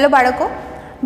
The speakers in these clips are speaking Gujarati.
હેલો બાળકો,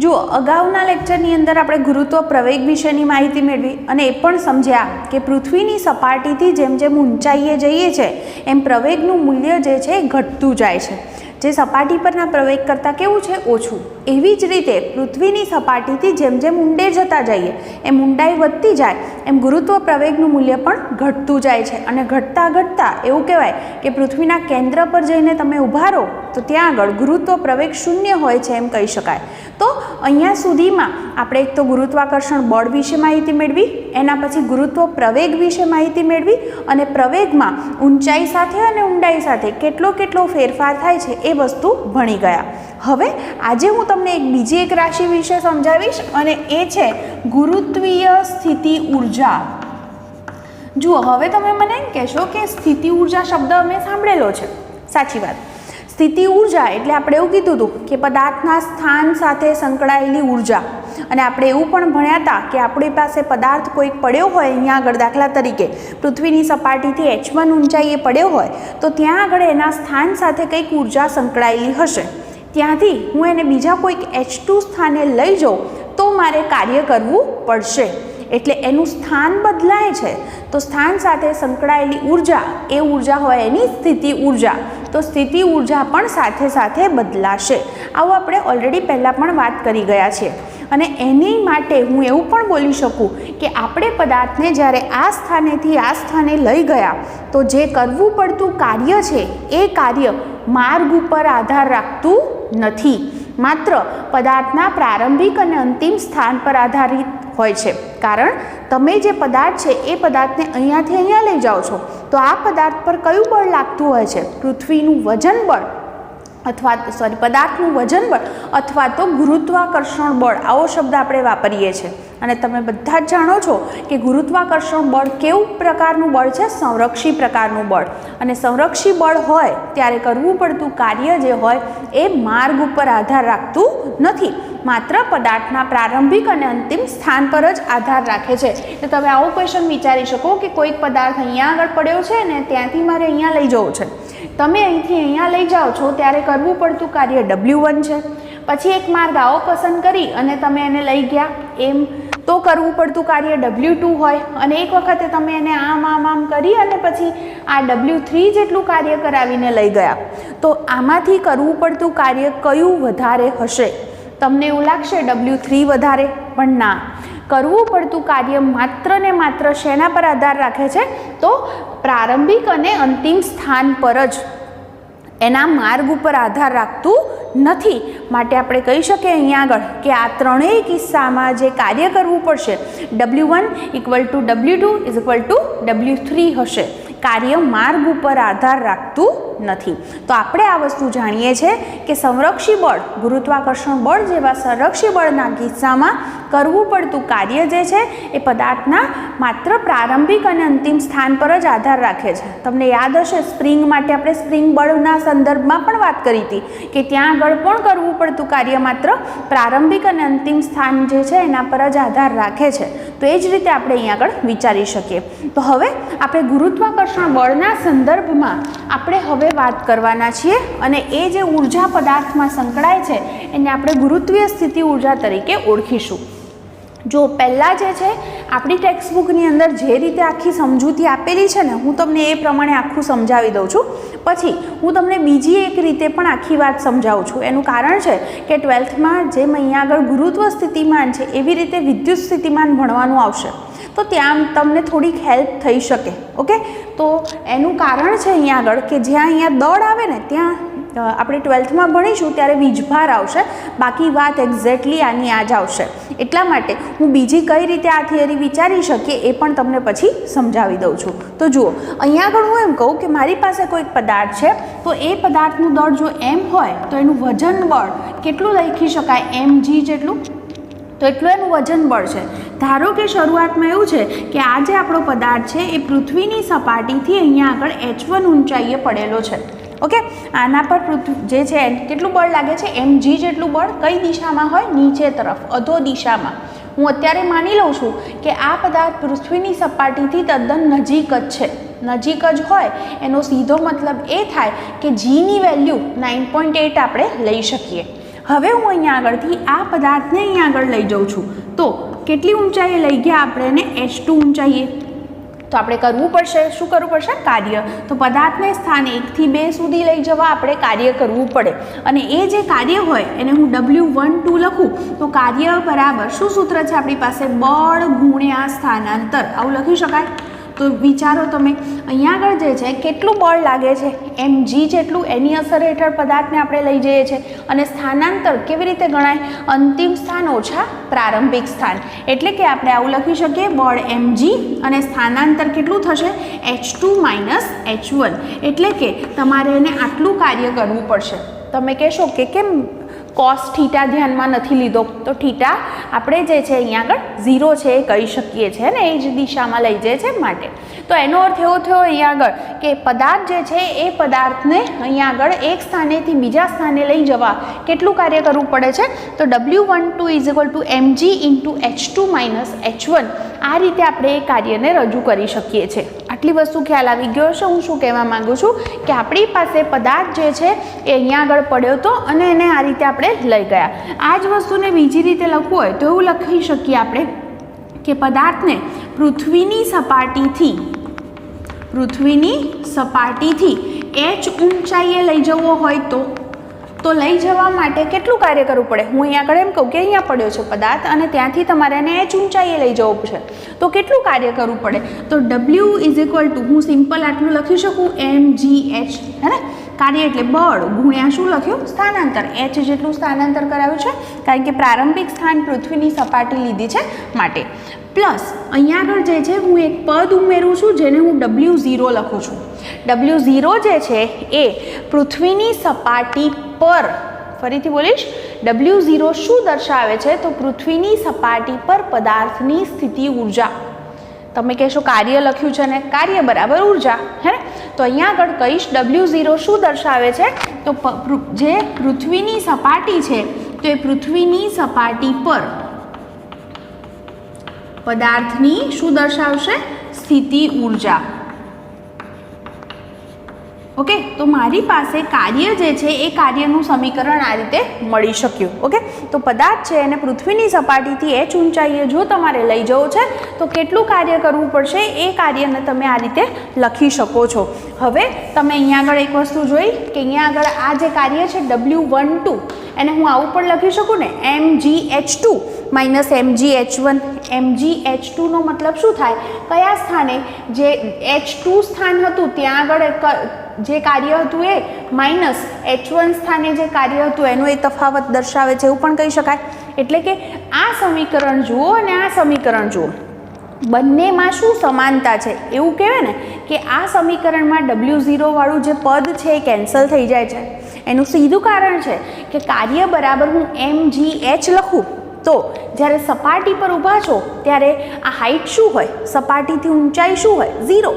જુઓ અગાઉના લેક્ચરની અંદર આપણે ગુરુત્વ પ્રવેગ વિશેની માહિતી મેળવી અને એ પણ સમજ્યા કે પૃથ્વીની સપાટીથી જેમ જેમ ઊંચાઈએ જઈએ છે એમ પ્રવેગનું મૂલ્ય જે છે એ ઘટતું જાય છે. જે સપાટી પરના પ્રવેગ કરતાં કેવું છે? ઓછું. એવી જ રીતે પૃથ્વીની સપાટીથી જેમ જેમ ઊંડે જતા જઈએ એમ ઊંડાઈ વધતી જાય એમ ગુરુત્વ પ્રવેગનું મૂલ્ય પણ ઘટતું જાય છે અને ઘટતા ઘટતા એવું કહેવાય કે પૃથ્વીના કેન્દ્ર પર જઈને તમે ઊભા રહો તો ત્યાં આગળ ગુરુત્વ પ્રવેગ શૂન્ય હોય છે એમ કહી શકાય. તો અહીંયા સુધીમાં આપણે એક તો ગુરુત્વાકર્ષણ બળ વિશે માહિતી મેળવી, એના પછી ગુરુત્વ પ્રવેગ વિશે માહિતી મેળવી અને પ્રવેગમાં ઊંચાઈ સાથે અને ઊંડાઈ સાથે કેટલો ફેરફાર થાય છે એ વસ્તુ ભણી ગયા. હવે આજે હું તમને બીજી એક રાશિ વિશે સમજાવીશ અને એ છે ગુરુત્વીય સ્થિતિ ઉર્જા. જુઓ, હવે તમે મને એમ કહેશો કે સ્થિતિ ઉર્જા શબ્દ અમે સાંભળેલો છે. સાચી વાત. સ્થિતિ ઉર્જા એટલે આપણે એવું કીધું હતું કે પદાર્થના સ્થાન સાથે સંકળાયેલી ઉર્જા. અને આપણે એવું પણ ભણ્યા હતા કે આપણી પાસે પદાર્થ કોઈક પડ્યો હોય, અહીંયા આગળ દાખલા તરીકે પૃથ્વીની સપાટીથી h1 ઊંચાઈએ પડ્યો હોય તો ત્યાં આગળ એના સ્થાન સાથે કંઈક ઉર્જા સંકળાયેલી હશે. ત્યાંથી હું એને બીજા કોઈક h2 સ્થાને લઈ જાઉં તો મારે કાર્ય કરવું પડશે. એટલે એનું સ્થાન બદલાય છે તો સ્થાન સાથે સંકળાયેલી ઉર્જા એ ઉર્જા હોય એની સ્થિતિ ઉર્જા. તો સ્થિતિ ઉર્જા પણ સાથે સાથે બદલાશે. આવું આપણે ઓલરેડી પહેલાં પણ વાત કરી ગયા છીએ. અને એની માટે હું એવું પણ બોલી શકું કે આપણે પદાર્થને જ્યારે આ સ્થાનેથી આ સ્થાને લઈ ગયા તો જે કરવું પડતું કાર્ય છે એ કાર્ય માર્ગ ઉપર આધાર રાખતું નથી, માત્ર પદાર્થના પ્રારંભિક અને અંતિમ સ્થાન પર આધારિત હોય છે. કારણ તમે જે પદાર્થ છે એ પદાર્થને અહીંયાથી અહીંયા લઈ જાઓ છો તો આ પદાર્થ પર કયું બળ લાગતું હોય છે? પૃથ્વીનું વજન બળ અથવા પદાર્થનું વજન બળ અથવા તો ગુરુત્વાકર્ષણ બળ, આવો શબ્દ આપણે વાપરીએ છીએ. અને તમે બધા જ જાણો છો કે ગુરુત્વાકર્ષણ બળ કેવું પ્રકારનું બળ છે? સંરક્ષી પ્રકારનું બળ. અને સંરક્ષી બળ હોય ત્યારે કરવું પડતું કાર્ય જે હોય એ માર્ગ ઉપર આધાર રાખતું નથી, માત્ર પદાર્થના પ્રારંભિક અને અંતિમ સ્થાન પર જ આધાર રાખે છે. એટલે તમે આવો ક્વેશ્ચન વિચારી શકો કે કોઈક પદાર્થ અહીંયા આગળ પડ્યો છે ને ત્યાંથી મારે અહીંયા લઈ જવો છે. તમે અહીંથી અહીંયા લઈ જાઓ છો ત્યારે કરવું પડતું કાર્ય W1 છે. પછી એક માર્ગ આવો પસંદ કરી અને તમે એને લઈ ગયા એમ તો કરવું પડતું કાર્ય W2 હોય. અને એક વખતે તમે એને આમ કરી અને પછી આ W3 જેટલું કાર્ય કરાવીને લઈ ગયા તો આમાંથી કરવું પડતું કાર્ય કયું વધારે હશે? તમને એવું લાગશે W3 વધારે, પણ ના. કરવું પડતું કાર્ય માત્ર ને માત્ર શેના પર આધાર રાખે છે? તો પ્રારંભિક અને અંતિમ સ્થાન પર જ, એના માર્ગ ઉપર આધાર રાખતું નથી. માટે આપણે કહી શકીએ અહીંયા આગળ કે આ ત્રણેય કિસ્સામાં જે કાર્ય કરવું પડશે W1 = W2 = W3 હશે. કાર્ય માર્ગ ઉપર આધાર રાખતું નથી. તો આપણે આ વસ્તુ જાણીએ છીએ કે સંરક્ષી બળ, ગુરુત્વાકર્ષણ બળ જેવા સંરક્ષી બળના કિસ્સામાં કરવું પડતું કાર્ય જે છે એ પદાર્થના માત્ર પ્રારંભિક અને અંતિમ સ્થાન પર જ આધાર રાખે છે. તમને યાદ હશે સ્પ્રિંગ માટે આપણે સ્પ્રિંગ બળના સંદર્ભમાં પણ વાત કરી હતી કે ત્યાં આગળ પણ કરવું પડતું કાર્ય માત્ર પ્રારંભિક અને અંતિમ સ્થાન જે છે એના પર જ આધાર રાખે છે. તો એ જ રીતે આપણે અહીંયા આગળ વિચારી શકીએ. તો હવે આપણે ગુરુત્વાકર્ષણ બળના સંદર્ભમાં આપણે હવે વાત કરવાના છીએ અને એ જે ઉર્જા પદાર્થમાં સંકળાય છે એને આપણે ગુરુત્વીય સ્થિતિ ઉર્જા તરીકે ઓળખીશું. જો પહેલાં જે છે આપણી ટેક્સ્ટબુકની અંદર જે રીતે આખી સમજૂતી આપેલી છે ને હું તમને એ પ્રમાણે આખું સમજાવી દઉં છું. પછી હું તમને બીજી એક રીતે પણ આખી વાત સમજાવું છું. એનું કારણ છે કે 12થમાં જેમ અહીંયા આગળ ગુરુત્વ સ્થિતિમાન છે એવી રીતે વિદ્યુત સ્થિતિમાન ભણવાનું આવશે તો ત્યાં તમને થોડીક હેલ્પ થઈ શકે. ઓકે, તો એનું કારણ છે અહીંયા આગળ કે જ્યાં અહીંયા દળ આવે ને ત્યાં આપણે 12થમાં ભણીશું ત્યારે વીજભાર આવશે, બાકી વાત એક્ઝેક્ટલી આની આ જ આવશે. એટલા માટે હું બીજી કઈ રીતે આ થિયરી વિચારી શકીએ એ પણ તમને પછી સમજાવી દઉં છું. તો જુઓ, અહીંયા આગળ હું એમ કહું કે મારી પાસે કોઈક પદાર્થ છે તો એ પદાર્થનું દળ જો m હોય તો એનું વજન બળ કેટલું લખી શકાય? mg જેટલું. તો એટલું એનું વજન બળ છે. ધારો કે શરૂઆતમાં એવું છે કે આ જે આપણો પદાર્થ છે એ પૃથ્વીની સપાટીથી અહીંયા આગળ h1 ઊંચાઈએ પડેલો છે. ઓકે, આના પર જે છે કેટલું બળ લાગે છે? mg જેટલું બળ. કઈ દિશામાં હોય? નીચે તરફ, અધો દિશામાં. હું અત્યારે માની લઉં છું કે આ પદાર્થ પૃથ્વીની સપાટીથી તદ્દન નજીક જ છે. નજીક જ હોય એનો સીધો મતલબ એ થાય કે જીની વેલ્યુ 9.8 આપણે લઈ શકીએ. હવે હું અહીંયા આગળથી આ પદાર્થને અહીંયા આગળ લઈ જાઉં છું, તો કેટલી ઊંચાઈએ લઈ ગયા આપણે એને h2 ઊંચાઈએ, તો આપણે કરવું પડશે, શું કરવું પડશે? કાર્ય. તો પદાર્થને સ્થાન 1 થી 2 સુધી લઈ જવા આપણે કાર્ય કરવું પડે, અને એ જે કાર્ય હોય એને હું W12 લખું તો કાર્ય બરાબર શું સૂત્ર છે આપણી પાસે? બળ ગુણ્યા સ્થાનાંતર. આવું લખી શકાય? તો વિચારો તમે અહીંયા આગળ જે છે કેટલું બળ લાગે છે? mg જેટલું એની અસર હેઠળ પદાર્થને આપણે લઈ જઈએ છીએ, અને સ્થાનાંતર કેવી રીતે ગણાય? અંતિમ સ્થાન ઓછા પ્રારંભિક સ્થાન. એટલે કે આપણે આવું લખી શકીએ, બળ mg અને સ્થાનાંતર કેટલું થશે? h2 - h1. એટલે કે તમારે એને આટલું કાર્ય કરવું પડશે. તમે કહેશો કે કેમ cos થીટા ધ્યાનમાં નથી લીધો? તો થીટા આપણે જે છે અહીંયા આગળ 0 છે એ કહી શકીએ છીએ ને, એ જ દિશામાં લઈ જાય છે માટે. તો એનો અર્થ એવો થયો અહીંયા આગળ કે પદાર્થ જે છે એ પદાર્થને અહીંયા આગળ એક સ્થાનેથી બીજા સ્થાને લઈ જવા કેટલું કાર્ય કરવું પડે છે? તો W12 = mg × h2 - h1. આ રીતે આપણે એ કાર્યને રજૂ કરી શકીએ છીએ. આટલી વસ્તુ ખ્યાલ આવી ગયો છે? હું શું કહેવા માગું છું કે આપણી પાસે પદાર્થ જે છે એ અહીંયા આગળ પડ્યો હતો અને એને આ રીતે આપણે લઈ ગયા. આ જ વસ્તુને બીજી રીતે લખવું હોય તો એવું લખી શકીએ આપણે કે પદાર્થને પૃથ્વીની સપાટીથી h ઊંચાઈએ લઈ જવો હોય તો લઈ જવા માટે કેટલું કાર્ય કરવું પડે? હું અહીંયા આગળ એમ કહું કે અહીંયા પડ્યો છે પદાર્થ અને ત્યાંથી તમારે એને h ઊંચાઈએ લઈ જવું છે, તો કેટલું કાર્ય કરવું પડે? તો W હું સિમ્પલ આટલું લખી શકું, mgh, હે ને? કાર્ય એટલે બળ ગુણ્યા શું લખ્યું? સ્થાનાંતર. h જેટલું સ્થાનાંતર કરાવ્યું છે કારણ કે પ્રારંભિક સ્થાન પૃથ્વીની સપાટી લીધી છે માટે. પ્લસ અહીંયા આગળ જે છે હું એક પદ ઉમેરું છું જેને હું W0 લખું છું. W0 જે છે એ પૃથ્વીની સપાટી પર, ફરીથી બોલીશ, W0 શું દર્શાવે છે? તો પૃથ્વીની સપાટી પર પદાર્થની સ્થિતિ ઉર્જા. તમે કહેશો કાર્ય લખ્યું છે ને, કાર્ય બરાબર ઉર્જા, હે ને? તો અહીંયા આગળ કહીશ W0 શું દર્શાવે છે? તો જે પૃથ્વીની સપાટી છે તો એ પૃથ્વીની સપાટી પર પદાર્થની શું દર્શાવશે? સ્થિતિ ઉર્જા. ઓકે, તો મારી પાસે કાર્ય જે છે એ કાર્યનું સમીકરણ આ રીતે મળી શક્યું. ઓકે, તો પદાર્થ છે એને પૃથ્વીની સપાટીથી h ઊંચાઈએ જો તમારે લઈ જવું છે તો કેટલું કાર્ય કરવું પડશે એ કાર્યને તમે આ રીતે લખી શકો છો. હવે તમે અહીંયા આગળ એક વસ્તુ જોઈ કે અહીંયા આગળ આ જે કાર્ય છે W12 એને હું આવું પણ લખી શકું ને, mgh2 - mgh1. mgh2 નો મતલબ શું થાય? કયા સ્થાને? જે h2 સ્થાન હતું ત્યાં આગળ જે કાર્ય હતું એ માઇનસ h1 સ્થાને જે કાર્ય હતું એનો એ તફાવત દર્શાવે છે એવું પણ કહી શકાય. એટલે કે આ સમીકરણ જુઓ અને આ સમીકરણ જુઓ, બંનેમાં શું સમાનતા છે? એવું કહેવાય ને કે આ સમીકરણમાં W0 વાળું જે પદ છે એ કેન્સલ થઈ જાય છે. એનું સીધું કારણ છે કે કાર્ય બરાબર હું mgh લખું તો જ્યારે સપાટી પર ઊભા છો ત્યારે આ હાઇટ શું હોય? સપાટીથી ઊંચાઈ શું હોય? 0.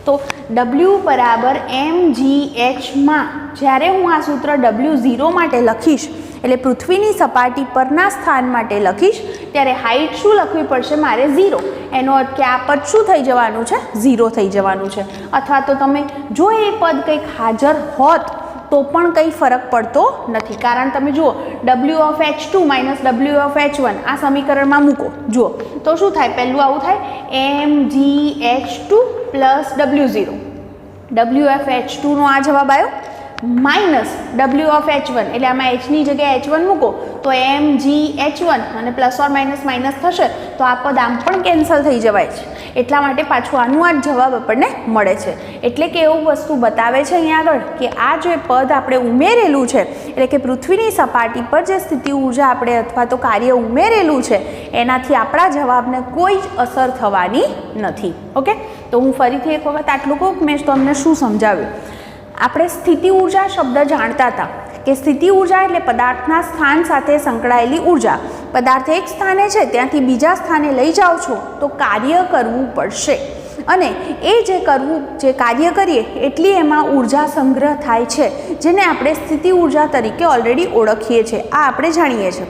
તો W બરાબર mgh માં જ્યારે હું આ સૂત્ર W0 માટે લખીશ એટલે પૃથ્વીની સપાટી પરના સ્થાન માટે લખીશ ત્યારે હાઇટ શું લખવી પડશે મારે? 0. એનો અર્થ કે આ પદ શું થઈ જવાનું છે? 0 થઈ જવાનું છે. અથવા તો તમે જો એ પદ કંઈક હાજર હોત તો પણ કંઈ ફરક પડતો નથી, કારણ તમે જુઓ WH2 - WH1 આ સમીકરણમાં મૂકો, જુઓ તો શું થાય? પહેલું આવું થાય, mgh2 + W0. WFH2 નો આ જવાબ આવ્યો માઇનસ WH1, એટલે આમાં h ની જગ્યાએ h1 મૂકો તો mgh1 અને પ્લસ ઓર માઇનસ થશે તો આ પદ આમ પણ કેન્સલ થઈ જવાય છે. એટલા માટે પાછું આનું આ જવાબ આપણને મળે છે. એટલે કે એવું વસ્તુ બતાવે છે અહીંયા આગળ કે આ જે પદ આપણે ઉમેરેલું છે એટલે કે પૃથ્વીની સપાટી પર જે સ્થિતિ ઉર્જા આપણે અથવા તો કાર્ય ઉમેરેલું છે એનાથી આપણા જવાબને કોઈ જ અસર થવાની નથી. ઓકે, તો હું ફરીથી એક વખત આટલું કહું મેં તમને શું સમજાવ્યું. આપણે સ્થિતિ ઉર્જા શબ્દ જાણતા હતા કે સ્થિતિ ઉર્જા એટલે પદાર્થના સ્થાન સાથે સંકળાયેલી ઉર્જા. પદાર્થ એક સ્થાને છે ત્યાંથી બીજા સ્થાને લઈ જાઓ છો તો કાર્ય કરવું પડશે અને એ જે કાર્ય કરીએ એટલી એમાં ઉર્જા સંગ્રહ થાય છે જેને આપણે સ્થિતિ ઉર્જા તરીકે ઓલરેડી ઓળખીએ છીએ. આ આપણે જાણીએ છીએ.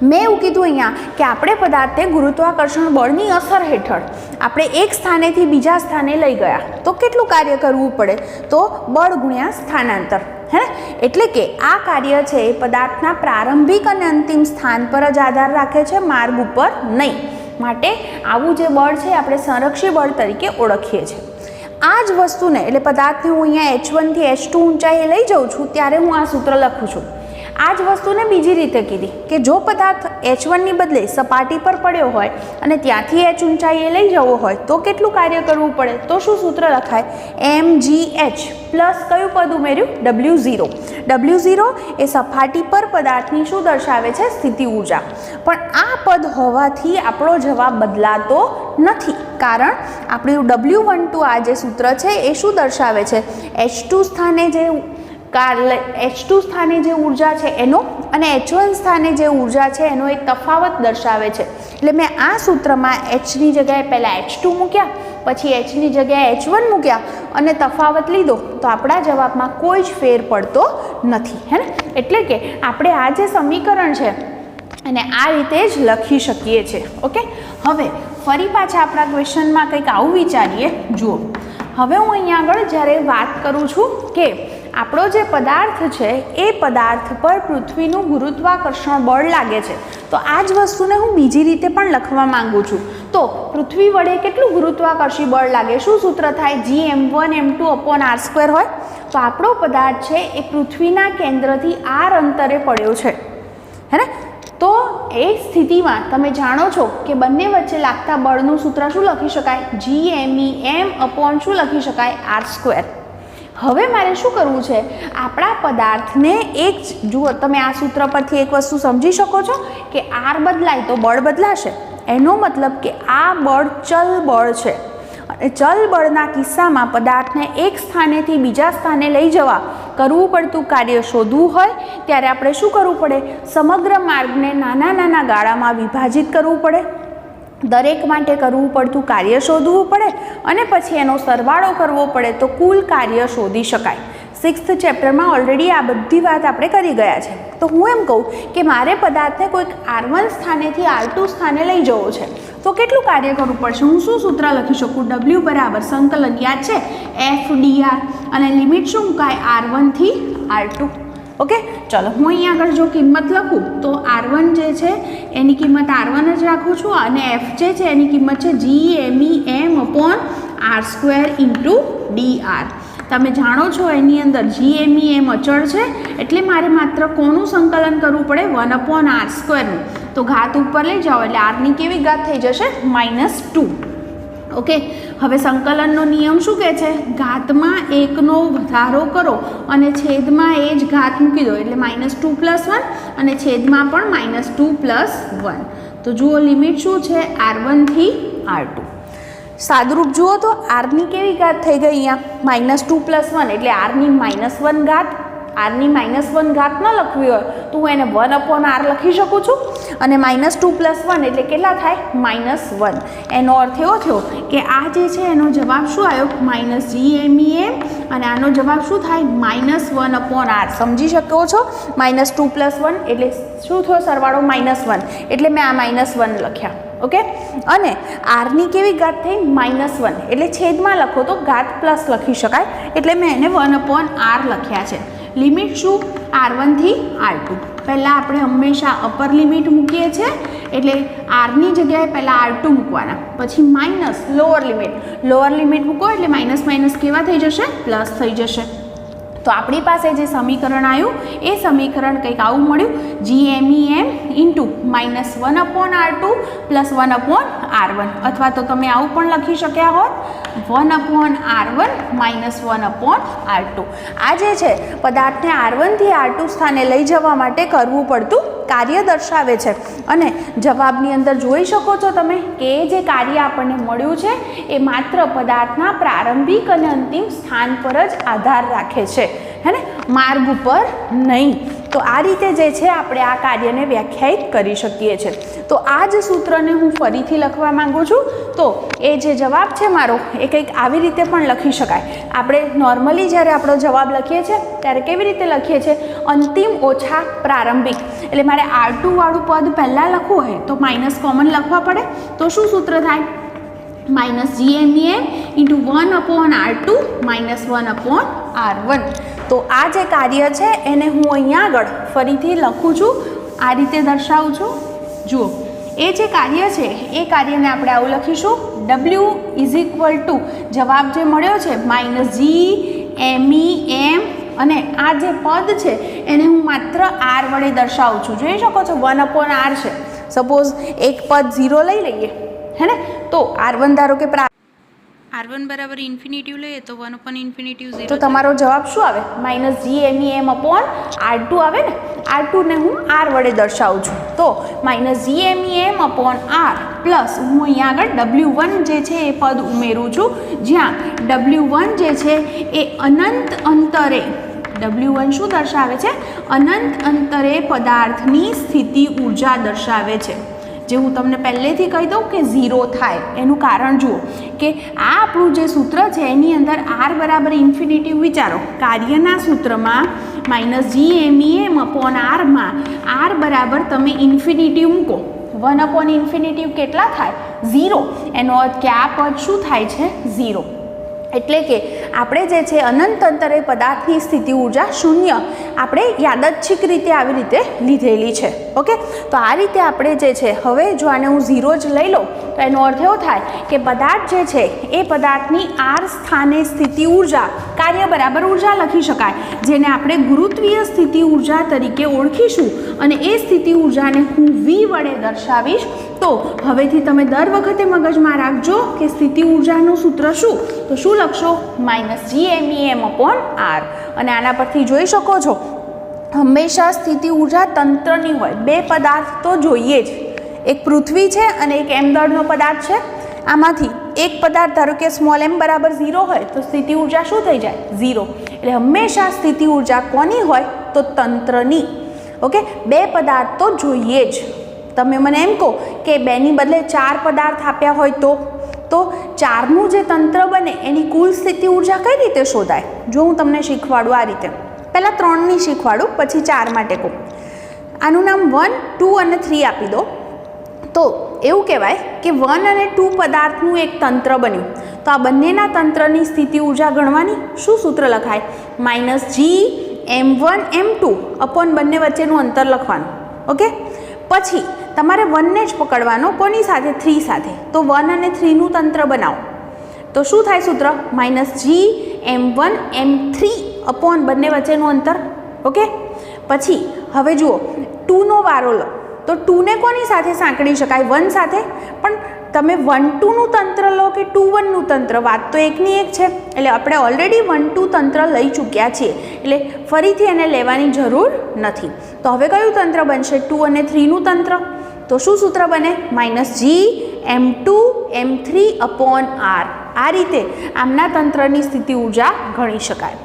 મેં એવું કીધું અહીંયા કે આપણે પદાર્થને ગુરુત્વાકર્ષણ બળની અસર હેઠળ આપણે એક સ્થાનેથી બીજા સ્થાને લઈ ગયા તો કેટલું કાર્ય કરવું પડે? તો બળ ગુણ્યા સ્થાનાંતર, હે ને? એટલે કે આ કાર્ય છે એ પદાર્થના પ્રારંભિક અને અંતિમ સ્થાન પર જ આધાર રાખે છે, માર્ગ ઉપર નહીં. માટે આવું જે બળ છે આપણે સંરક્ષી બળ તરીકે ઓળખીએ છીએ. આ જ વસ્તુને એટલે પદાર્થને હું અહીંયા h1 થી h2 ઊંચાઈએ લઈ જાઉં છું ત્યારે હું આ સૂત્ર લખું છું. આ જ વસ્તુને બીજી રીતે કીધી કે જો પદાર્થ h1 ની બદલે સપાટી પર પડ્યો હોય અને ત્યાંથી h ઊંચાઈએ લઈ જવો હોય તો કેટલું કાર્ય કરવું પડે? તો શું સૂત્ર લખાય? mgh પ્લસ કયું પદ ઉમેર્યું? w0. w0 એ સપાટી પર પદાર્થની શું દર્શાવે છે? સ્થિતિ ઊર્જા. પણ આ પદ હોવાથી આપણો જવાબ બદલાતો નથી, કારણ આપણું w12 આ જે સૂત્ર છે એ શું દર્શાવે છે? h2 સ્થાને જે ઉર્જા છે એનો અને h1 સ્થાને જે ઉર્જા છે એનો એક તફાવત દર્શાવે છે. એટલે મેં આ સૂત્રમાં h ની જગ્યાએ પહેલાં h2 મૂક્યા, પછી h ની જગ્યાએ h1 મૂક્યા અને તફાવત લીધો તો આપણા જવાબમાં કોઈ જ ફેર પડતો નથી, હે ને? એટલે કે આપણે આ જે સમીકરણ છે અને આ રીતે જ લખી શકીએ છીએ. ઓકે, હવે ફરી પાછા આપણા ક્વેશ્ચનમાં કંઈક આવું વિચારીએ. જુઓ, હવે હું અહીંયા આગળ જ્યારે વાત કરું છું કે આપણો જે પદાર્થ છે એ પદાર્થ પર પૃથ્વીનું ગુરુત્વાકર્ષણ બળ લાગે છે, તો આ જ વસ્તુને હું બીજી રીતે પણ લખવા માંગુ છું. તો પૃથ્વી વડે કેટલું ગુરુત્વાકર્ષી બળ લાગે? શું સૂત્ર થાય? Gm1m2/r² હોય. તો આપણો પદાર્થ છે એ પૃથ્વીના કેન્દ્રથી r અંતરે પડ્યો છે, હે ને? તો એ સ્થિતિમાં તમે જાણો છો કે બંને વચ્ચે લાગતા બળનું સૂત્ર શું લખી શકાય? Gmem/ શું લખી શકાય? r². હવે મારે શું કરવું છે? આપણા પદાર્થને એક, જુઓ તમે આ સૂત્ર પરથી એક વસ્તુ સમજી શકો છો કે r બદલાય તો બળ બદલાશે. એનો મતલબ કે આ બળ ચલ બળ છે અને ચલ બળના કિસ્સામાં પદાર્થને એક સ્થાનેથી બીજા સ્થાને લઈ જવા કરવું પડતું કાર્ય શોધવું હોય ત્યારે આપણે શું કરવું પડે? સમગ્ર માર્ગને નાના નાના ગાળામાં વિભાજિત કરવું પડે, દરેક માટે કરવું પડતું કાર્ય શોધવું પડે અને પછી એનો સરવાળો કરવો પડે તો કુલ કાર્ય શોધી શકાય. 6th ચેપ્ટરમાં ઓલરેડી આ બધી વાત આપણે કરી ગયા છે. તો હું એમ કહું કે મારે પદાર્થને કોઈક r1 સ્થાનેથી r2 સ્થાને લઈ જવો છે તો કેટલું કાર્ય કરવું પડશે? હું શું સૂત્ર લખી શકું? w બરાબર સંકલન, યાદ છે, f dr અને લિમિટ શું મુકાય? r1 થી r2. ઓકે, ચલો હું અહીંયા આગળ જો કિંમત લખું તો r1 જે છે એની કિંમત r1 જ રાખું છું અને f જે છે એની કિંમત છે Gmem/r² dr. તમે જાણો છો એની અંદર Gmem અચળ છે એટલે મારે માત્ર કોનું સંકલન કરવું પડે? 1/r²નું. તો ઘાત ઉપર લઈ જાઓ એટલે r ની કેવી ઘાત થઈ જશે? -2. ઓકે, હવે સંકલનનો નિયમ શું કહે છે? ઘાતમાં 1નો વધારો કરો અને છેદમાં એ જ ઘાત મૂકી દો એટલે -2 + 1 અને છેદમાં પણ -2 + 1. તો જુઓ લિમિટ શું છે? r1 થી r2. સાદુરૂપ જુઓ તો r ની કેવી ઘાત થઈ ગઈ? અહીંયા -2 + 1 એટલે r ની -1 ઘાત. r ની -1 ઘાત ન લખવી હોય તો હું એને 1/r લખી શકું છું અને -2 + 1 એટલે કેટલા થાય? -1. એનો અર્થ એવો થયો કે આ જે છે એનો જવાબ શું આવ્યો? -Gmem અને આનો જવાબ શું થાય? -1/r. સમજી શકો છો? -2 + 1 એટલે શું થયો? સરવાળો -1 એટલે મેં આ -1 લખ્યા. ઓકે, અને r ની કેવી ઘાત થઈ? -1 એટલે છેદમાં લખો તો ઘાત પ્લસ લખી શકાય એટલે મેં એને 1/r લખ્યા છે. લિમિટ શું? r1 થી r2. પહેલાં આપણે હંમેશા અપર લિમિટ મૂકીએ છીએ એટલે r ની જગ્યાએ પહેલાં r2 મૂકવાના, પછી માઇનસ લોઅર લિમિટ મૂકો એટલે માઇનસ માઇનસ કેવા થઈ જશે? પ્લસ થઈ જશે. તો આપણી પાસે જે સમીકરણ આવ્યું એ સમીકરણ કંઈક આવું મળ્યું: Gmem × -1/r2 + 1/r1. અથવા તો તમે આવું પણ લખી શક્યા હોત 1/r1 - 1/r2. આ જે છે પદાર્થને r1 થી r2 સ્થાને લઈ જવા માટે કરવું પડતું કાર્ય દર્શાવે છે. અને જવાબની અંદર જોઈ શકો છો તમે કે જે કાર્ય આપણને મળ્યું છે એ માત્ર પદાર્થના પ્રારંભિક અને અંતિમ સ્થાન પર જ આધાર રાખે છે, હે ને? માર્ગ ઉપર નહીં. તો આ રીતે જે છે આપણે આ કાર્યને વ્યાખ્યાયિત કરી શકીએ છીએ. તો આ જ સૂત્રને હું ફરીથી લખવા માંગુ છું. તો એ જે જવાબ છે મારો એ કંઈક આવી રીતે પણ લખી શકાય. આપણે નોર્મલી જ્યારે આપણો જવાબ લખીએ છીએ ત્યારે કેવી રીતે લખીએ છીએ? અંતિમ ઓછા પ્રારંભિક. એટલે મારે R2 વાળું પદ પહેલાં લખવું હોય તો માઇનસ કોમન લખવા પડે. તો શું સૂત્ર થાય? -GMEM × 1/R2 - 1/R1. તો આ જે કાર્ય છે એને હું અહીંયા આગળ ફરીથી લખું છું, આ રીતે દર્શાવું છું. જુઓ, એ જે કાર્ય છે એ કાર્યને આપણે આવું લખીશું, W = જવાબ જે મળ્યો છે -GMEM, અને આ જે પદ છે એને હું માત્ર R વડે દર્શાવું છું. જોઈ શકો છો 1/R છે. સપોઝ એક પદ 0 લઈ લઈએ, હે ને, તો R1 ધારો કે R1 બરાબર ઇન્ફિનિટિવ લઈએ તો 1/∞0. તો તમારો જવાબ શું આવે? -GMEM/R2 આવે ને. R2 ને હું R વડે દર્શાવું છું. તો -GMEM/R પ્લસ હું અહીંયા આગળ W1 જે છે એ પદ ઉમેરું છું, જ્યાં W1 જે છે એ અનંત અંતરે, W1 શું દર્શાવે છે? અનંત અંતરે પદાર્થની સ્થિતિ ઉર્જા દર્શાવે છે. જે હું તમને પહેલેથી કહી દઉં કે 0 થાય એનું કારણ જુઓ કે આ આપણું જે સૂત્ર છે એની અંદર R બરાબર ઇન્ફિનિટિવ વિચારો. કાર્યના સૂત્રમાં -GMEM/R માં R બરાબર તમે ઇન્ફિનિટિવ મૂકો. 1/∞ કેટલા થાય? 0. એનો અર્થ કે આ પદ શું થાય છે? 0. એટલે કે આપણે જે છે અનંત અંતરે પદાર્થની સ્થિતિ ઉર્જા 0 આપણે યાદચ્છિક રીતે આવી રીતે લીધેલી છે. ઓકે, તો આ રીતે આપણે જે છે, હવે જો આને હું 0 જ લઈ લઉં તો એનો અર્થ એવો થાય કે પદાર્થ જે છે એ પદાર્થની R સ્થાને સ્થિતિ ઉર્જા કાર્ય બરાબર ઉર્જા લખી શકાય, જેને આપણે ગુરુત્વીય સ્થિતિ ઉર્જા તરીકે ઓળખીશું. અને એ સ્થિતિ ઉર્જાને હું V વડે દર્શાવીશ. તો હવેથી તમે દર વખતે મગજમાં રાખજો કે સ્થિતિ ઉર્જાનું સૂત્ર શું? તો શું લખશો? -GMEM/R. અને આના પરથી જોઈ શકો છો હંમેશા સ્થિતિ ઉર્જા તંત્રની હોય. બે પદાર્થ તો જોઈએ જ, એક પૃથ્વી છે અને એક m દળનો પદાર્થ છે. આમાંથી એક પદાર્થ ધારો કે m બરાબર 0 હોય તો સ્થિતિ ઉર્જા શું થઈ જાય? 0. એટલે હંમેશા સ્થિતિ ઉર્જા કોની હોય? તો તંત્રની. ઓકે, બે પદાર્થ તો જોઈએ જ. તમે મને એમ કહો કે 2ની બદલે 4 પદાર્થ આપ્યા હોય તો 4નું જે તંત્ર બને એની કુલ સ્થિતિ ઉર્જા કઈ રીતે શોધાય? જો હું તમને શીખવાડું આ રીતે, પહેલાં 3ની શીખવાડું પછી 4 માટે કહું. આનું નામ 1, 2 અને 3 આપી દો. તો એવું કહેવાય કે 1 અને 2 પદાર્થનું એક તંત્ર બન્યું. તો આ બંનેના તંત્રની સ્થિતિ ઉર્જા ગણવાની. શું સૂત્ર લખાય? -GM1M2 / બંને વચ્ચેનું અંતર લખવાનું. ઓકે, પછી તમારે 1ને જ પકડવાનો. કોની સાથે? 3 સાથે. તો 1 અને 3નું તંત્ર બનાવો. તો શું થાય સૂત્ર? -GM1M3 / બંને વચ્ચેનું અંતર. ઓકે, પછી હવે જુઓ 2નો વારો લો. તો 2ને કોની સાથે સાંકળી શકાય? 1 સાથે. પણ તમે 1-2નું તંત્ર લો કે 2-1નું તંત્ર, વાત તો એકની એક છે. એટલે આપણે ઓલરેડી 1-2 તંત્ર લઈ ચૂક્યા છીએ, એટલે ફરીથી એને લેવાની જરૂર નથી. તો હવે કયું તંત્ર બનશે? 2 અને 3નું તંત્ર. તો શું સૂત્ર બને? -GM2M3/R. આ રીતે આમના તંત્રની સ્થિતિ ઉર્જા ગણી શકાય.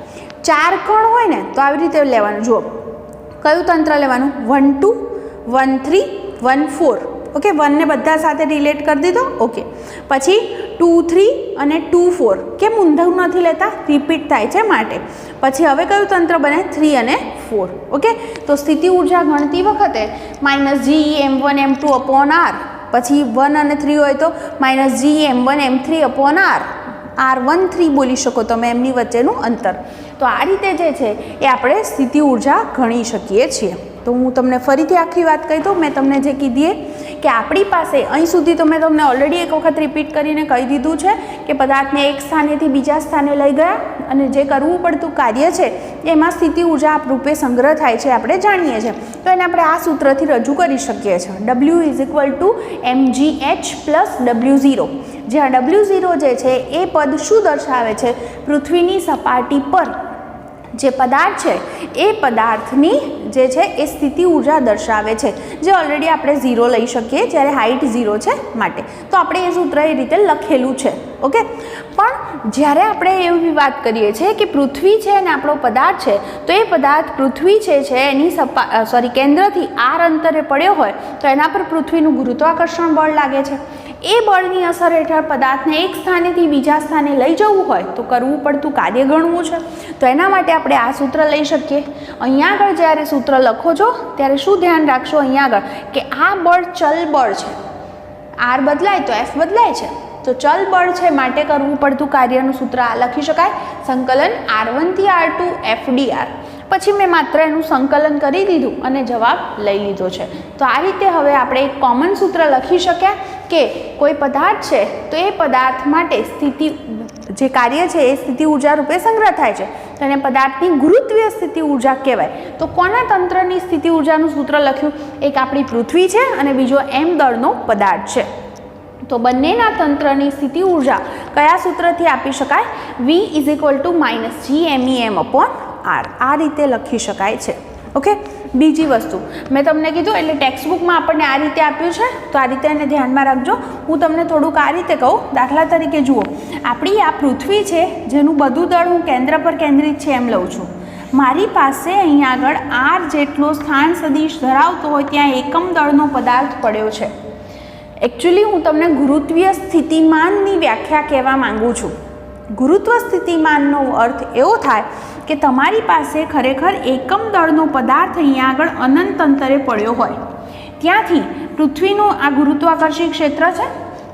4 કણ હોય ને તો આવી રીતે લેવાનું. જુઓ, કયું તંત્ર લેવાનું? 1-2, 1-3, 1-4. ઓકે, 1ને બધા સાથે રિલેટ કરી દીધો. ઓકે, પછી 2-3 અને 2-4. કેમ ઊંધું નથી લેતા? રિપીટ થાય છે માટે. પછી હવે કયું તંત્ર બને? 3 અને 4. ઓકે, તો સ્થિતિ ઉર્જા ગણતી વખતે -GM1M2/R, પછી 1 અને 3 હોય તો -GM1M3/R. R13 બોલી શકો તમે એમની વચ્ચેનું અંતર. તો આ રીતે જે છે એ આપણે સ્થિતિ ઉર્જા ગણી શકીએ છીએ. તો હું તમને ફરીથી આખી વાત કહી દઉં. મેં તમને જે કીધી કે આપણી પાસે અહીં સુધી તો મેં તમને ઓલરેડી એક વખત રિપીટ કરીને કહી દીધું છે કે પદાર્થને એક સ્થાનેથી બીજા સ્થાને લઈ ગયા અને જે કરવું પડતું કાર્ય છે એમાં સ્થિતિ ઉર્જા આપ રૂપે સંગ્રહ થાય છે, આપણે જાણીએ છીએ. તો એને આપણે આ સૂત્રથી રજૂ કરી શકીએ છીએ. W = mgh + W0. જ્યાં W0 જે છે એ પદ શું દર્શાવે છે? પૃથ્વીની સપાટી પર જે પદાર્થ છે એ પદાર્થની જે છે એ સ્થિતિ ઉર્જા દર્શાવે છે, જે ઓલરેડી આપણે 0 લઈ શકીએ જ્યારે હાઇટ 0 છે માટે. તો આપણે એ સૂત્ર એ રીતે લખેલું છે. ઓકે, પણ જ્યારે આપણે એવી વાત કરીએ છીએ કે પૃથ્વી છે અને આપણો પદાર્થ છે, તો એ પદાર્થ પૃથ્વી છે એની કેન્દ્રથી આર અંતરે પડ્યો હોય તો એના પર પૃથ્વીનું ગુરુત્વાકર્ષણ બળ લાગે છે. એ બળની અસર હેઠળ પદાર્થને એક સ્થાનેથી બીજા સ્થાને લઈ જવું હોય તો કરવું પડતું કાર્ય ગણવું છે. તો એના માટે આપણે આ સૂત્ર લઈ શકીએ. અહીંયા આગળ જ્યારે સૂત્ર લખો છો ત્યારે શું ધ્યાન રાખશો અહીંયા આગળ કે આ બળ ચલ બળ છે. આર બદલાય તો એફ બદલાય છે, તો ચલ બળ છે માટે કરવું પડતું કાર્યનું સૂત્ર આ લખી શકાય, સંકલન R1 થી R2 FDR. પછી મેં માત્ર એનું સંકલન કરી દીધું અને જવાબ લઈ લીધો છે. તો આ રીતે હવે આપણે એક કોમન સૂત્ર લખી શક્યા કે કોઈ પદાર્થ છે તો એ પદાર્થ માટે સ્થિતિ જે કાર્ય છે એ સ્થિતિ ઉર્જા રૂપે સંગ્રહ થાય છે, તો એને પદાર્થની ગુરુત્વીય સ્થિતિ ઉર્જા કહેવાય. તો કોના તંત્રની સ્થિતિ ઉર્જાનું સૂત્ર લખ્યું? એક આપણી પૃથ્વી છે અને બીજો m દળનો પદાર્થ છે. તો બંનેના તંત્રની સ્થિતિ ઉર્જા કયા સૂત્રથી આપી શકાય? V = -GMEM/R. આ રીતે લખી શકાય છે. ઓકે, બીજી વસ્તુ મેં તમને કીધું એટલે ટેક્સ્ટબુકમાં આપણને આ રીતે આપ્યું છે, તો આ રીતે એને ધ્યાનમાં રાખજો. હું તમને થોડુંક આ રીતે કહું. દાખલા તરીકે જુઓ, આપણી આ પૃથ્વી છે જેનું બધું દળ હું કેન્દ્ર પર કેન્દ્રિત છે એમ લઉં છું. મારી પાસે અહીંયા આગળ આર જેટલો સ્થાન સદિશ ધરાવતો હોય ત્યાં એકમ દળનો પદાર્થ પડ્યો છે. એકચ્યુઅલી હું તમને ગુરુત્વીય સ્થિતિમાનની વ્યાખ્યા કહેવા માંગુ છું. ગુરુત્વ સ્થિતિમાનનો અર્થ એવો થાય કે તમારી પાસે ખરેખર એકમ દળનો પદાર્થ અહીંયા આગળ અનંત અંતરે પડ્યો હોય, ત્યાંથી પૃથ્વીનું આ ગુરુત્વાકર્ષી ક્ષેત્ર છે,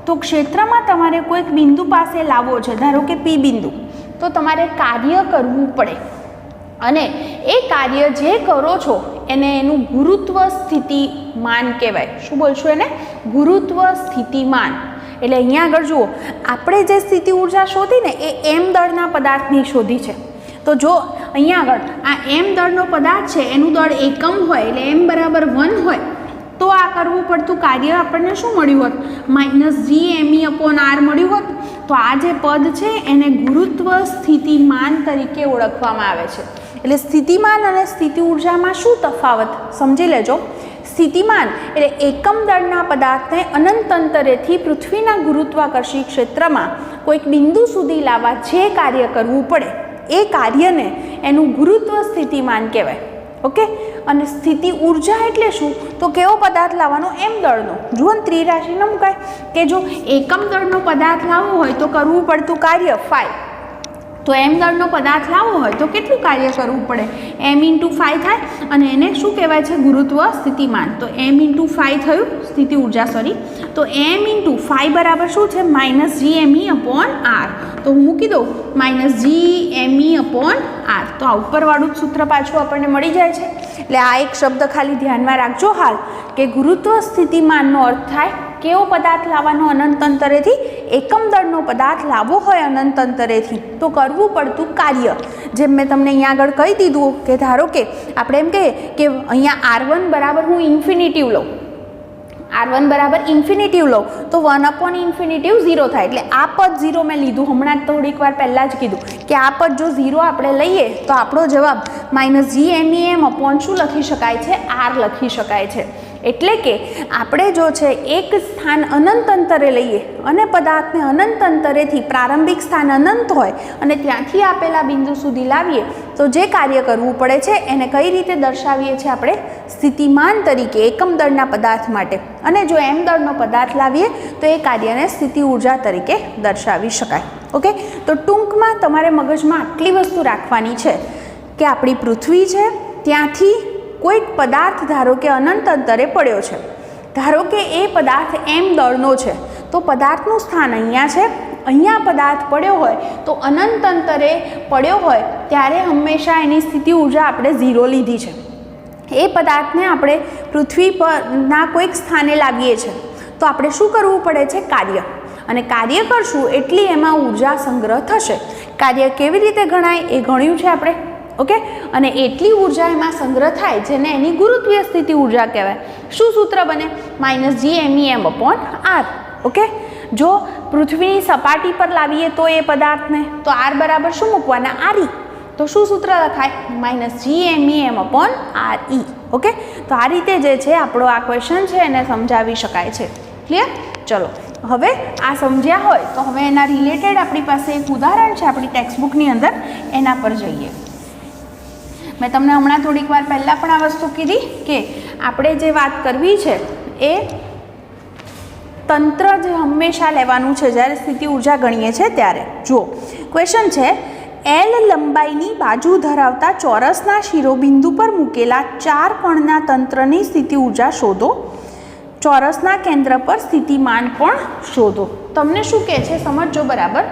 તો ક્ષેત્રમાં તમારે કોઈક બિંદુ પાસે લાવવો છે, ધારો કે P બિંદુ, તો તમારે કાર્ય કરવું પડે અને એ કાર્ય જે કરો છો એને એનું ગુરુત્વ સ્થિતિમાન કહેવાય. શું બોલશું એને? ગુરુત્વ સ્થિતિમાન. એટલે અહીંયા આગળ જુઓ, આપણે જે સ્થિતિ ઉર્જા શોધી ને એ m દળના પદાર્થની શોધી છે. તો જો અહીંયા આગળ આ m દળનો પદાર્થ છે એનું દળ એકમ હોય એટલે m = 1 હોય તો આ કરવું પડતું કાર્ય આપણને શું મળ્યું હોત? -GME/R મળ્યું હોત. તો આ જે પદ છે એને ગુરુત્વ સ્થિતિમાન તરીકે ઓળખવામાં આવે છે. એટલે સ્થિતિમાન અને સ્થિતિ ઉર્જામાં શું તફાવત સમજી લેજો. સ્થિતિમાન એટલે એકમ દળના પદાર્થને અનંત અંતરેથી પૃથ્વીના ગુરુત્વાકર્ષી ક્ષેત્રમાં કોઈક બિંદુ સુધી લાવવા જે કાર્ય કરવું પડે એ કાર્યને એનું ગુરુત્વ સ્થિતિમાન કહેવાય. ઓકે, અને સ્થિતિ ઉર્જા એટલે શું? તો કેવો પદાર્થ લાવવાનો? m દળનો. જુઓ ને, ત્રિરાશિ ન મુકાય કે જો એકમ દળનો પદાર્થ લાવવો હોય તો કરવું પડતું કાર્ય phi. તો m દળનો પદાર્થ લાવવો હોય તો કેટલું કાર્ય કરવું પડે? m × phi થાય અને એને શું કહેવાય છે? ગુરુત્વ સ્થિતિમાન. તો m × phi થયું સ્થિતિ ઉર્જા, સોરી. તો m × phi બરાબર શું છે? -GME/R. તો હું મૂકી દઉં -GME/R. તો આ ઉપરવાળું જ સૂત્ર પાછું આપણને મળી જાય છે. એટલે આ એક શબ્દ ખાલી ધ્યાનમાં રાખજો હાલ, કે ગુરુત્વ સ્થિતિમાનનો અર્થ થાય કેવો પદાર્થ લાવવાનો અનંત અંતરેથી? એકમ દળનો પદાર્થ લાવવો હોય અનંત અંતરેથી તો કરવું પડતું કાર્ય. જેમ મેં તમને અહીંયા આગળ કહી દીધું કે ધારો કે આપણે એમ કહીએ કે અહીંયા R1 બરાબર હું ઇન્ફિનિટિવ લઉં, R1 બરાબર ઇન્ફિનિટિવ લઉં તો 1/∞0 થાય. એટલે આ પદ 0 મેં લીધું, હમણાં થોડીક વાર પહેલાં જ કીધું કે આ પદ જો 0 આપણે લઈએ તો આપણો જવાબ -GMEM/ શું લખી શકાય છે? R લખી શકાય છે. એટલે કે આપણે જો છે એક સ્થાન અનંત અંતરે લઈએ અને પદાર્થને અનંત અંતરેથી પ્રારંભિક સ્થાન અનંત હોય અને ત્યાંથી આપેલા બિંદુ સુધી લાવીએ તો જે કાર્ય કરવું પડે છે એને કઈ રીતે દર્શાવીએ છીએ આપણે? સ્થિતિમાન તરીકે એકમ દળના પદાર્થ માટે. અને જો m દળનો પદાર્થ લાવીએ તો એ કાર્યને સ્થિતિ ઉર્જા તરીકે દર્શાવી શકાય. ઓકે, તો ટૂંકમાં તમારે મગજમાં આટલી વસ્તુ રાખવાની છે કે આપણી પૃથ્વી છે, ત્યાંથી કોઈક પદાર્થ ધારો કે અનંત અંતરે પડ્યો છે, ધારો કે એ પદાર્થ m દળનો છે, તો પદાર્થનું સ્થાન અહીંયા છે, અહીંયા પદાર્થ પડ્યો હોય તો અનંત અંતરે પડ્યો હોય ત્યારે હંમેશા એની સ્થિતિ ઉર્જા આપણે 0 લીધી છે. એ પદાર્થને આપણે પૃથ્વી પરના કોઈક સ્થાને લાવીએ છીએ તો આપણે શું કરવું પડે છે? કાર્ય. અને કાર્ય કરશું એટલી એમાં ઉર્જા સંગ્રહ થશે. કાર્ય કેવી રીતે ગણાય એ ગણ્યું છે આપણે. ઓકે, અને એટલી ઉર્જા એમાં સંગ્રહ થાય જેને એની ગુરુત્વીય સ્થિતિ ઉર્જા કહેવાય. શું સૂત્ર બને? -GMEM/R. ઓકે, જો પૃથ્વીની સપાટી પર લાવીએ તો એ પદાર્થને તો R બરાબર શું મૂકવાના? RE. તો શું સૂત્ર લખાય? -GMEM/RE. ઓકે, તો આ રીતે જે છે આપણો આ ક્વેશ્ચન છે એને સમજાવી શકાય છે. ક્લિયર? ચલો, હવે આ સમજ્યા હોય તો હવે એના રિલેટેડ આપણી પાસે એક ઉદાહરણ છે આપણી ટેક્સ્ટબુકની અંદર, એના પર જઈએ. મેં તમને હમણાં થોડીક વાર પહેલાં પણ આ વસ્તુ કીધી કે આપણે જે વાત કરવી છે એ તંત્ર જ હંમેશા લેવાનું છે જ્યારે સ્થિતિ ઉર્જા ગણીએ છીએ ત્યારે. જુઓ ક્વેશ્ચન છે, એલ લંબાઈની બાજુ ધરાવતા ચોરસના શિરોબિંદુ પર મૂકેલા 4 કણના તંત્રની સ્થિતિ ઉર્જા શોધો. ચોરસના કેન્દ્ર પર સ્થિતિમાન પણ શોધો. તમને શું કહે છે સમજજો બરાબર.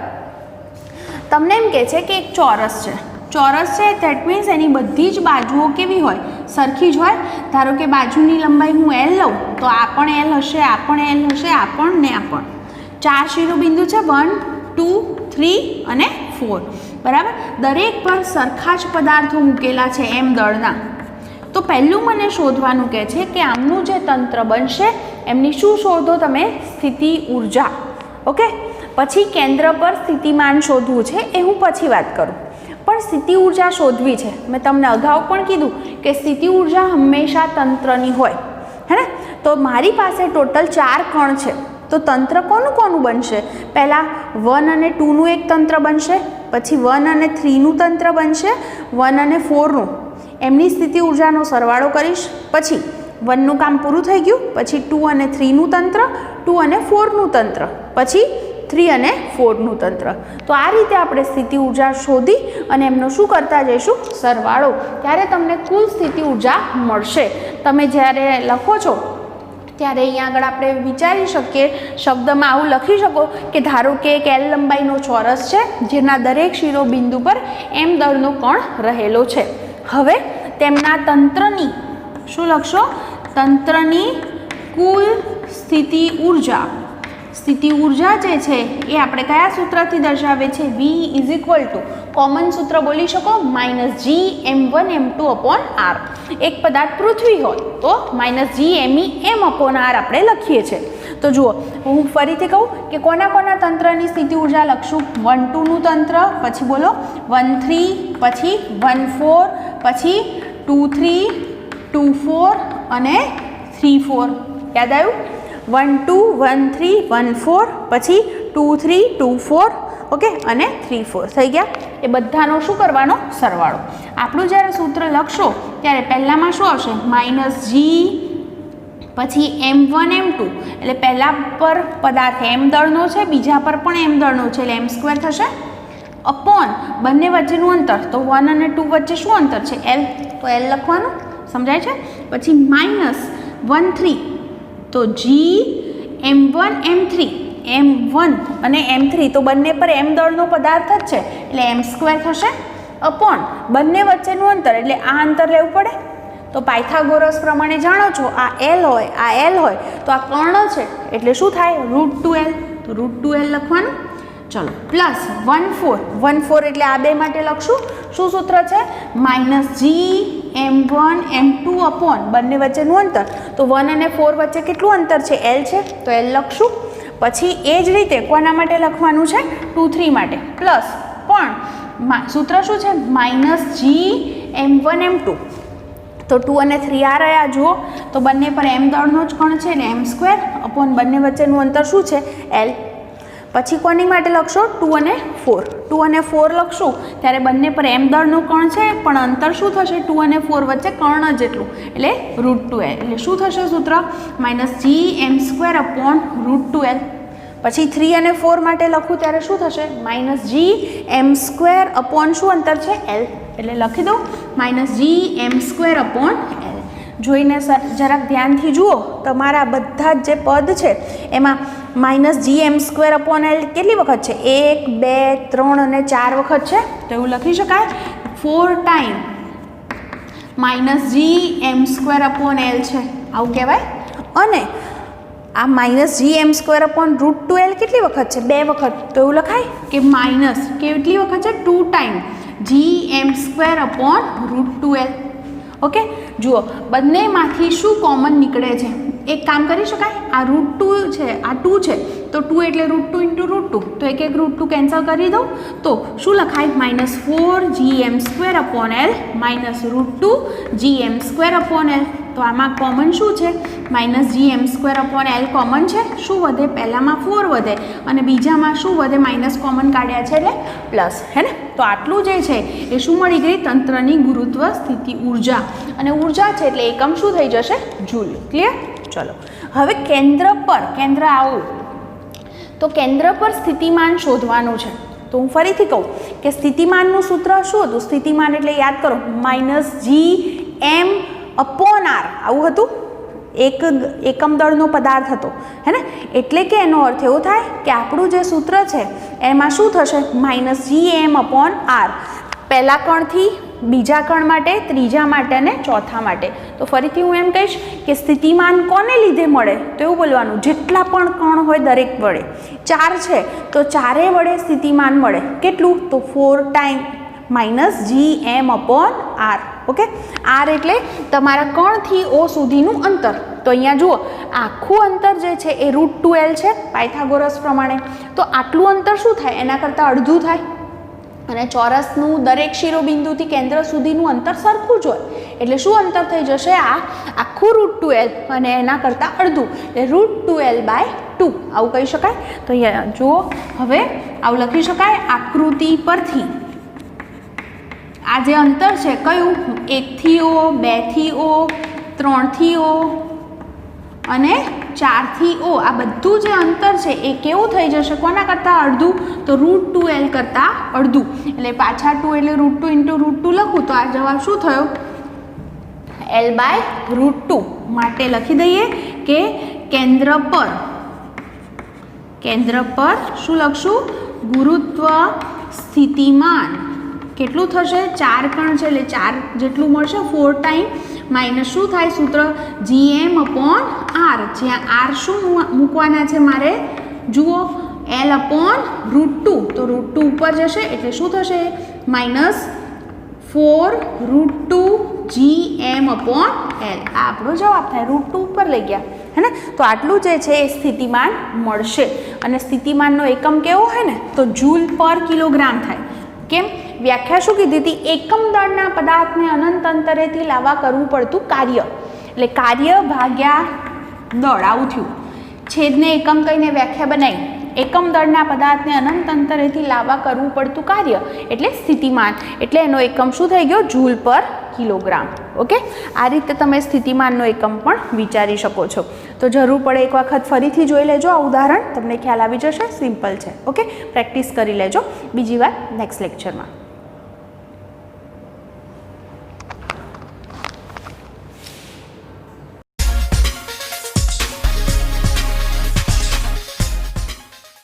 તમને એમ કહે છે કે એક ચોરસ છે. ચોરસ છે ધેટ મીન્સ એની બધી જ બાજુઓ કેવી હોય? સરખી જ હોય. ધારો કે બાજુની લંબાઈ હું એલ લઉં તો આ પણ એલ હશે, આ પણ એલ હશે, આ પણ ને આ પણ. 4 શિરોબિંદુ છે, 1, 2, 3 અને 4. બરાબર. દરેક પર સરખા જ પદાર્થો મૂકેલા છે એમ દળના. તો પહેલું મને શોધવાનું કહે છે કે આમનું જે તંત્ર બનશે એમની શું શોધો તમે? સ્થિતિ ઉર્જા. ઓકે. પછી કેન્દ્ર પર સ્થિતિમાન શોધવું છે એ હું પછી વાત કરું, પણ સ્થિતિ ઉર્જા શોધવી છે. મેં તમને અગાઉ પણ કીધું કે સ્થિતિ ઉર્જા હંમેશા તંત્રની હોય, હે ને? તો મારી પાસે ટોટલ 4 કણ છે, તો તંત્ર કોનું કોનું બનશે? પહેલાં 1 અને 2નું એક તંત્ર બનશે, પછી 1 અને 3નું તંત્ર બનશે, 1 અને 4નું. એમની સ્થિતિ ઉર્જાનો સરવાળો કરીશ, પછી 1નું કામ પૂરું થઈ ગયું, પછી 2 અને 3નું તંત્ર, 2 અને 4નું તંત્ર, પછી 3 અને 4નું તંત્ર. તો આ રીતે આપણે સ્થિતિ ઉર્જા શોધી અને એમનો શું કરતા જઈશું? સરવાળો. ત્યારે તમને કુલ સ્થિતિ ઉર્જા મળશે. તમે જ્યારે લખો છો ત્યારે અહીંયા આગળ આપણે વિચારી શકીએ, શબ્દમાં આવું લખી શકો કે ધારો કે એક એલ લંબાઈનો ચોરસ છે જેના દરેક શિરોબિંદુ પર એમ દળનો કણ રહેલો છે. હવે તેમના તંત્રની શું લખશો? તંત્રની કુલ સ્થિતિ ઉર્જા. સ્થિતિ ઉર્જા જે છે એ આપણે કયા સૂત્રથી દર્શાવે છે? V is equal to, common સૂત્ર બોલી શકો, -G m1 m2 / r. એક પદાર્થ પૃથ્વી હોય તો -G me m / r આપણે લખીએ છીએ. તો જુઓ હું ફરીથી કહું કે કોના કોના તંત્રની સ્થિતિ ઉર્જા લખશું? 1 2નું તંત્ર, પછી બોલો 1 3, પછી 1 4, પછી 2 3, 2 4 અને 3 4. યાદ આવ્યું? 1 2 1 3 1 4, પછી 2 3 2 4, ઓકે, અને 3 4 થઈ ગયા. એ બધાનો શું કરવાનો? સરવાળો. આપણું જ્યારે સૂત્ર લખશો ત્યારે પહેલાંમાં શું આવશે? -G, પછી m1 m2, એટલે પહેલા પર પદાર્થ m દળનો છે, બીજા પર પણ m દળનો છે એટલે m² થશે, અપોન બંને વચ્ચેનું અંતર. તો 1 અને 2 વચ્ચે શું અંતર છે? l. તો l લખવાનું. સમજાય છે? પછી -1 3, તો G m1 m3, m1 અને m3 તો બંને પર m દળનો પદાર્થ જ છે એટલે m² થશે, અપોન બંને વચ્ચેનું અંતર એટલે આ અંતર લેવું પડે. તો પાયથાગોરસ પ્રમાણે જાણો છો આ l હોય, આ l હોય તો આ કર્ણ છે એટલે શું થાય? √2l. તો √2l લખવાનું. ચલો પ્લસ 1 4, 1 4 એટલે આ બે માટે લખશું. શું સૂત્ર છે? -G m1 m2 અપોન બંને વચ્ચેનું અંતર. તો 1 અને 4 વચ્ચે કેટલું અંતર છે? l છે, તો l લખશું. પછી એ જ રીતે કોના માટે લખવાનું છે? 2 3 માટે. પ્લસ પણ સૂત્ર શું છે? -G m1 m2. તો 2 અને 3 આ રહ્યા જુઓ, તો બંને પર m દળનો જ કણ છે એટલે m² અપોન બંને વચ્ચેનું અંતર શું છે? l. પછી કોની માટે લખશો? 2 અને 4. 2 અને 4 લખશું ત્યારે બંને પર m દળનું કણ છે પણ અંતર શું થશે? 2 અને 4 વચ્ચે કર્ણ જેટલું એટલે √2l. એટલે શું થશે સૂત્ર? -G m² upon √2l. પછી 3 અને 4 માટે લખું ત્યારે શું થશે? -G m² અપોન શું અંતર છે? l. એટલે લખી દઉં -G m² અપોન l. જોઈને જરાક ધ્યાનથી જુઓ, તમારા બધા જ જે પદ છે એમાં -G m² અપોન l કેટલી વખત છે? 1 2 3 અને 4 વખત છે. તો એવું લખી શકાય 4 time -G m² upon l છે, આવું કહેવાય. અને આ -G m² અપોન √2l કેટલી વખત છે? 2 વખત. તો એવું લખાય કે માઇનસ કેટલી વખત છે? 2 time G m² upon √2l. Okay. જુઓ બંનેમાંથી શું કોમન નીકળે છે? એક કામ કરી શકાય, આ √2 છે, આ 2 છે, તો 2 એટલે √2 × √2, તો એક √2 કેન્સલ કરી દઉં તો શું લખાય? -4gm²/L -√2gm²/L. તો આમાં કોમન શું છે? -gm²/L કોમન છે. શું વધે? પહેલામાં 4 વધે અને બીજામાં શું વધે? માઇનસ કોમન કાઢ્યા છે એટલે પ્લસ, હે ને? તો આટલું જે છે એ શું મળી ગઈ? તંત્રની ગુરુત્વ સ્થિતિ ઉર્જા. અને ઉર્જા છે એટલે એકમ શું થઈ જશે? જૂલ. ક્લિયર? ચલો હવે કેન્દ્ર આવું તો કેન્દ્ર પર સ્થિતિમાન શોધવાનું છે. તો હું ફરીથી કહું કે સ્થિતિમાનનું સૂત્ર શું હતું? સ્થિતિમાન એટલે યાદ કરો -gm/r આવું હતું. એકમ દળનો પદાર્થ હતો, હે ને? એટલે કે એનો અર્થ એવો થાય કે આપણું જે સૂત્ર છે એમાં શું થશે? -gm/r પહેલા કણથી બીજા કણ માટે, ત્રીજા માટે અને ચોથા માટે. તો ફરીથી હું એમ કહીશ કે સ્થિતિમાન કોને લીધે મળે? તો એવું બોલવાનું જેટલા પણ કણ હોય દરેક વડે. 4 છે તો 4 વડે સ્થિતિમાન મળે. કેટલું? તો 4 ટાઈમ -gm/r. ઓકે, r એટલે તમારા કણથી O સુધીનું અંતર. તો અહીંયા જુઓ આખું અંતર જે છે એ √2L છે પાયથાગોરસ પ્રમાણે. તો આટલું અંતર શું થાય? એના કરતાં અડધું થાય. અને ચોરસનું દરેક શિરોબિંદુથી કેન્દ્ર સુધીનું અંતર સરખું જ હોય એટલે શું અંતર થઈ જશે? આ આખું √2L અને એના કરતાં અડધું એટલે √2L/2 આવું કહી શકાય. તો અહીંયા જુઓ હવે આવું લખી શકાય આકૃતિ પરથી. આ જે અંતર છે કયું? 1 થી O, 2 થી O, 3 થી O અને 4 થી O. આ બધું જે અંતર છે એ કેવું થઈ જશે? કોના કરતાં અડધું? તો √2L કરતાં અડધું. એટલે પાછા 2 એટલે √2 × √2 લખું તો આ જવાબ શું થયો? L/√2. માટે લખી દઈએ કે કેન્દ્ર પર શું લખશું? ગુરુત્વ સ્થિતિમાન કેટલું થશે? 4 કણ છે એટલે 4 જેટલું મળશે. 4 ટાઈમ માઇનસ શું થાય સૂત્ર? gm/r. જ્યાં r શું મૂકવાના છે મારે? જુઓ L/√2. તો √2 ઉપર જશે એટલે શું થશે? -4√2gm/L. આ આપણો જવાબ થાય. √2 ઉપર લઈ ગયા, હે ને? તો આટલું જે છે એ સ્થિતિમાન મળશે. અને સ્થિતિમાનનો એકમ કેવો હોય ને? તો જૂલ/કિલોગ્રામ થાય. કેમ? વ્યાખ્યા શું કીધી હતી? એકમ દળના પદાર્થને અનંત અંતરેથી લાવવા કરવું પડતું કાર્ય. એટલે કાર્ય ભાગ્યા દળ આવું થયું. છેદને એકમ કહીને વ્યાખ્યા બનાવી. એકમ દળના પદાર્થને અનંત અંતરેથી લાવવા કરવું પડતું કાર્ય એટલે સ્થિતિમાન. એટલે એનો એકમ શું થઈ ગયો? જૂલ/કિલોગ્રામ. ઓકે, આ રીતે તમે સ્થિતિમાનનો એકમ પણ વિચારી શકો છો. તો જરૂર પડે એક વખત ફરીથી જોઈ લેજો આ ઉદાહરણ, તમને ખ્યાલ આવી જશે. સિમ્પલ છે. ઓકે, પ્રેક્ટિસ કરી લેજો બીજી વાર નેક્સ્ટ લેક્ચરમાં.